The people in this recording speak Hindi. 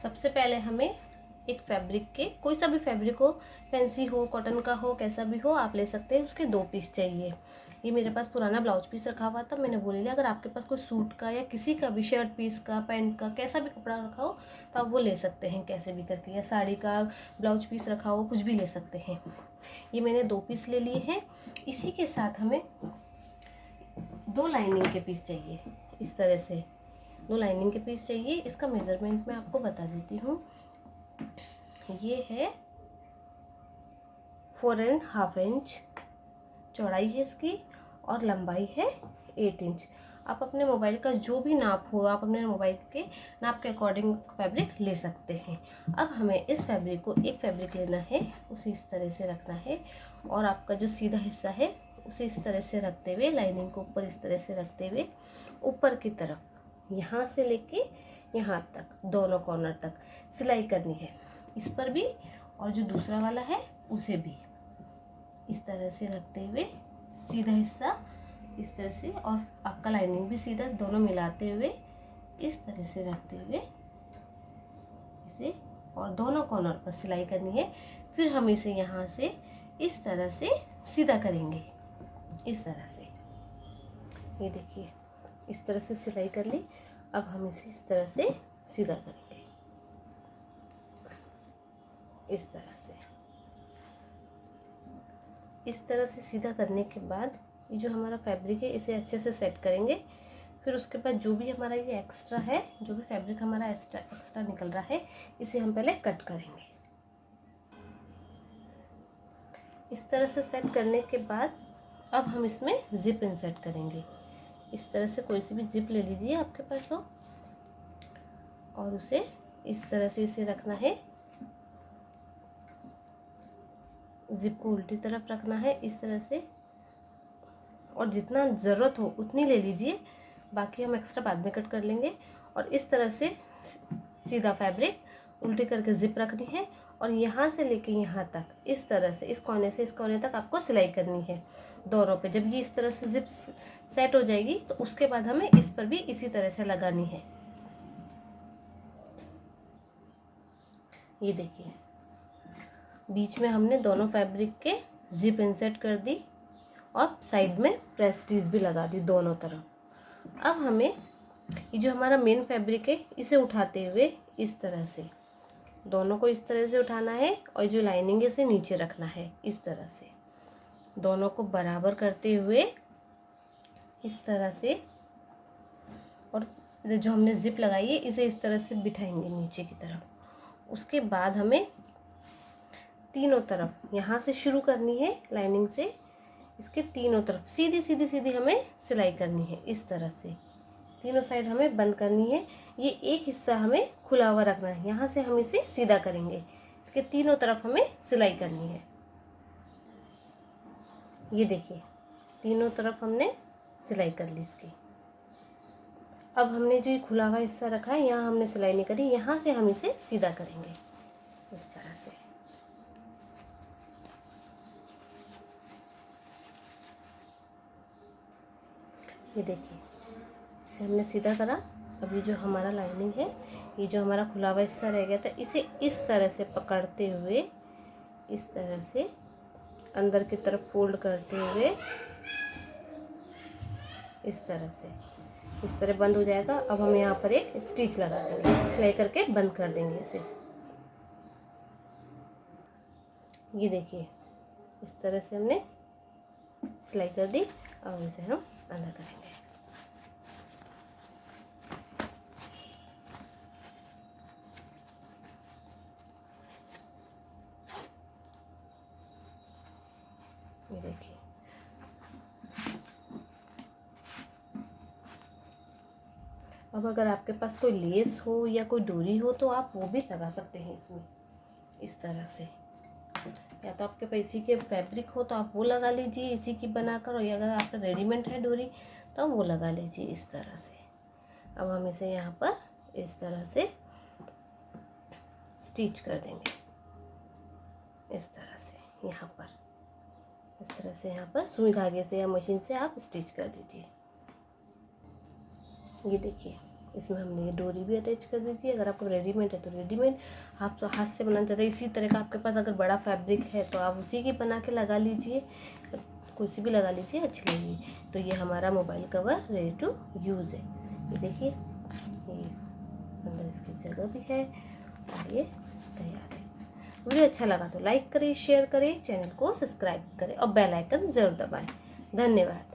सबसे पहले हमें एक फैब्रिक के, कोई सा भी फैब्रिक हो, फैंसी हो, कॉटन का हो, कैसा भी हो आप ले सकते हैं। उसके 2 पीस चाहिए। ये मेरे पास पुराना ब्लाउज पीस रखा हुआ था, मैंने वो ले लिया। अगर आपके पास कोई सूट का या किसी का भी शर्ट पीस का, पैंट का, कैसा भी कपड़ा रखा हो तो आप वो ले सकते हैं कैसे भी करके, या साड़ी का ब्लाउज पीस रखा हो, कुछ भी ले सकते हैं। ये मैंने 2 पीस ले लिए हैं। इसी के साथ हमें 2 लाइनिंग के पीस चाहिए। इस तरह से 2 लाइनिंग के पीस चाहिए। इसका मेज़रमेंट मैं आपको बता देती हूँ। ये है 4.5 इंच चौड़ाई है इसकी, और लंबाई है 8 इंच। आप अपने मोबाइल का जो भी नाप हो, आप अपने मोबाइल के नाप के अकॉर्डिंग फैब्रिक ले सकते हैं। अब हमें इस फैब्रिक को, एक फैब्रिक लेना है, उसे इस तरह से रखना है, और आपका जो सीधा हिस्सा है उसे इस तरह से रखते हुए, लाइनिंग को ऊपर इस तरह से रखते हुए, ऊपर की तरफ यहाँ से लेके यहाँ तक, दोनों कॉर्नर तक सिलाई करनी है। इस पर भी और जो दूसरा वाला है उसे भी इस तरह से रखते हुए, सीधा हिस्सा इस तरह से, और आपका लाइनिंग भी सीधा, दोनों मिलाते हुए इस तरह से रखते हुए इसे, और दोनों कॉर्नर पर सिलाई करनी है। फिर हम इसे यहाँ से इस तरह से सीधा करेंगे, इस तरह से। ये देखिए, इस तरह से सिलाई कर ली। अब हम इसे इस तरह से सीधा करेंगे, इस तरह से। इस तरह से सीधा करने के बाद ये जो हमारा फैब्रिक है इसे अच्छे से सेट करेंगे। फिर उसके बाद जो भी हमारा ये एक्स्ट्रा है, जो भी फैब्रिक हमारा एक्स्ट्रा निकल रहा है, इसे हम पहले कट करेंगे। इस तरह से सेट करने के बाद अब हम इसमें जिप इंसर्ट करेंगे। इस तरह से कोई सी भी जिप ले लीजिए आपके पास हो, और उसे इस तरह से इसे रखना है। जिप को उल्टी तरफ रखना है इस तरह से, और जितना ज़रूरत हो उतनी ले लीजिए, बाकी हम एक्स्ट्रा बाद में कट कर लेंगे। और इस तरह से सीधा फैब्रिक उल्टी करके जिप रखनी है, और यहाँ से लेके यहाँ तक इस तरह से, इस कोने से इस कोने तक आपको सिलाई करनी है दोनों पे। जब ये इस तरह से जिप सेट हो जाएगी तो उसके बाद हमें इस पर भी इसी तरह से लगानी है। ये देखिए, बीच में हमने दोनों फैब्रिक के जिप इंसर्ट कर दी, और साइड में प्रेस्टीज भी लगा दी दोनों तरफ। अब हमें ये जो हमारा मेन फैब्रिक है इसे उठाते हुए इस तरह से, दोनों को इस तरह से उठाना है, और जो लाइनिंग है उसे नीचे रखना है इस तरह से, दोनों को बराबर करते हुए इस तरह से। और जो हमने जिप लगाई है इसे इस तरह से बिठाएंगे नीचे की तरफ। उसके बाद हमें तीनों तरफ यहाँ से शुरू करनी है लाइनिंग से, इसके तीनों तरफ सीधी सीधी सीधी हमें सिलाई करनी है इस तरह से। तीनों साइड हमें बंद करनी है। ये एक हिस्सा हमें खुला हुआ रखना है, यहाँ से हम इसे सीधा करेंगे। इसके तीनों तरफ हमें सिलाई करनी है। ये देखिए, तीनों तरफ हमने सिलाई कर ली इसकी। अब हमने जो ये खुला हुआ हिस्सा रखा है यहाँ हमने सिलाई नहीं करी, यहाँ से हम इसे सीधा करेंगे इस तरह से। ये देखिए, इसे हमने सीधा करा। अब ये जो हमारा लाइनिंग है, ये जो हमारा खुला हुआ हिस्सा रह गया था, इसे इस तरह से पकड़ते हुए इस तरह से अंदर की तरफ फोल्ड करते हुए इस तरह से, इस तरह बंद हो जाएगा। अब हम यहाँ पर एक स्टिच लगा देंगे, सिलाई करके बंद कर देंगे इसे। ये देखिए, इस तरह से हमने सिलाई कर दी। अब इसे हम अंदर करेंगे। ये देखिए, अब अगर आपके पास कोई लेस हो या कोई डोरी हो तो आप वो भी लगा सकते हैं इसमें इस तरह से। या तो आपके पास इसी के फैब्रिक हो तो आप वो लगा लीजिए इसी की बनाकर, और अगर आपका रेडीमेड है डोरी तो वो लगा लीजिए इस तरह से। अब हम इसे यहाँ पर इस तरह से स्टिच कर देंगे, इस तरह से यहाँ पर, इस तरह से यहाँ पर सुई धागे से या मशीन से आप स्टिच कर दीजिए। ये देखिए, इसमें हमने ये डोरी भी अटैच कर दीजिए। अगर आपको रेडीमेड है तो रेडीमेड, आप तो हाथ से बनाना चाहते हैं इसी तरह का आपके पास अगर बड़ा फैब्रिक है तो आप उसी की बना के लगा लीजिए, कोई सी भी लगा लीजिए, अच्छी लगेगी। तो ये हमारा mobile cover ready to use है। ये देखिए, ये अंदर इसकी जगह भी है और ये तैयार है। वीडियो अच्छा लगा तो लाइक करें, शेयर करें, चैनल को सब्सक्राइब करें और बेल आइकन ज़रूर दबाएं। धन्यवाद।